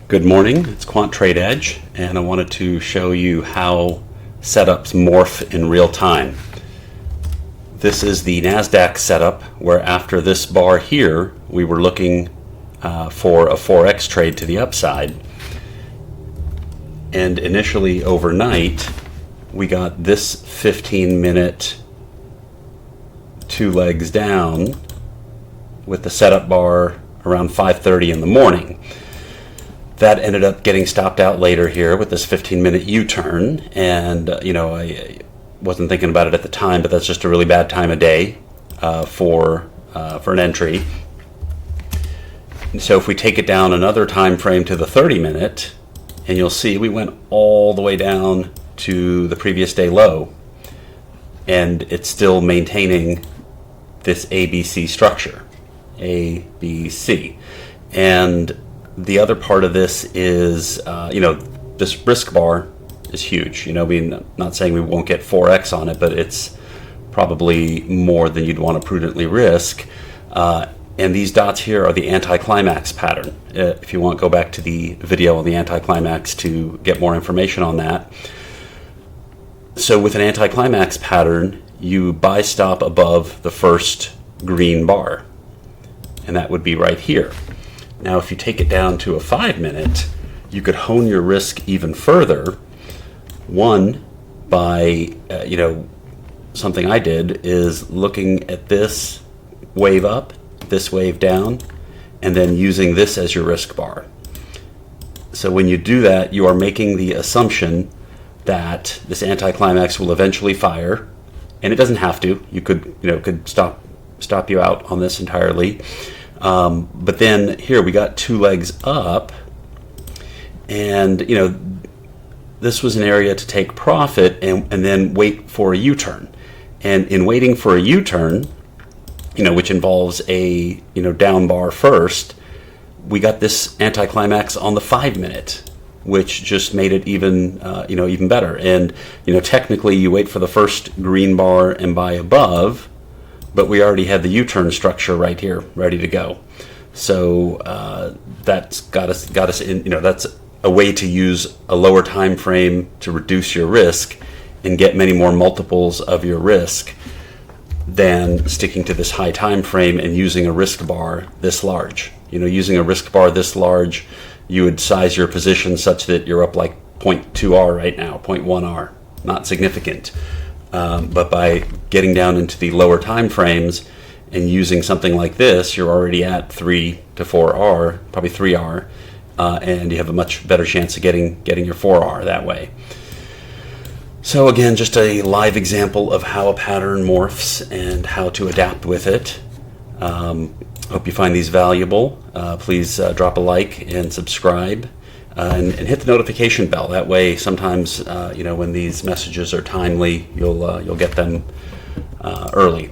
Good morning, it's Quant Trade Edge, and I wanted to show you how setups morph in real time. This is the NASDAQ setup where after this bar here, we were looking for a 4x trade to the upside. And initially overnight, we got this 15-minute two legs down with the setup bar around 5:30 in the morning. That ended up getting stopped out later here with this 15-minute U-turn, and I wasn't thinking about it at the time, but that's just a really bad time of day for an entry. And so if we take it down another time frame to the 30-minute, and you'll see we went all the way down to the previous day low, and it's still maintaining this ABC structure, ABC, and the other part of this is, this risk bar is huge. Not saying we won't get 4x on it, but it's probably more than you'd want to prudently risk. And these dots here are the anticlimax pattern. If you want, go back to the video on the anticlimax to get more information on that. So with an anticlimax pattern, you buy stop above the first green bar, and that would be right here. Now, if you take it down to a 5-minute, you could hone your risk even further. One, by, something I did is looking at this wave up, this wave down, and then using this as your risk bar. So when you do that, you are making the assumption that this anticlimax will eventually fire, and it doesn't have to. You could stop you out on this entirely. But then here we got two legs up, and this was an area to take profit and then wait for a U-turn. And in waiting for a U-turn, which involves a down bar first, we got this anticlimax on the 5-minute, which just made it even better. And technically you wait for the first green bar and buy above, but we already had the U-turn structure right here, ready to go. So that's got us in. That's a way to use a lower time frame to reduce your risk and get many more multiples of your risk than sticking to this high time frame and using a risk bar this large. Using a risk bar this large, you would size your position such that you're up like 0.2R right now, 0.1R, not significant. But by getting down into the lower time frames and using something like this, you're already at 3 to 4R, probably 3R, and you have a much better chance of getting your 4R that way. So again, just a live example of how a pattern morphs and how to adapt with it. Hope you find these valuable. Please drop a like and subscribe. And hit the notification bell. That way, sometimes when these messages are timely, you'll get them early.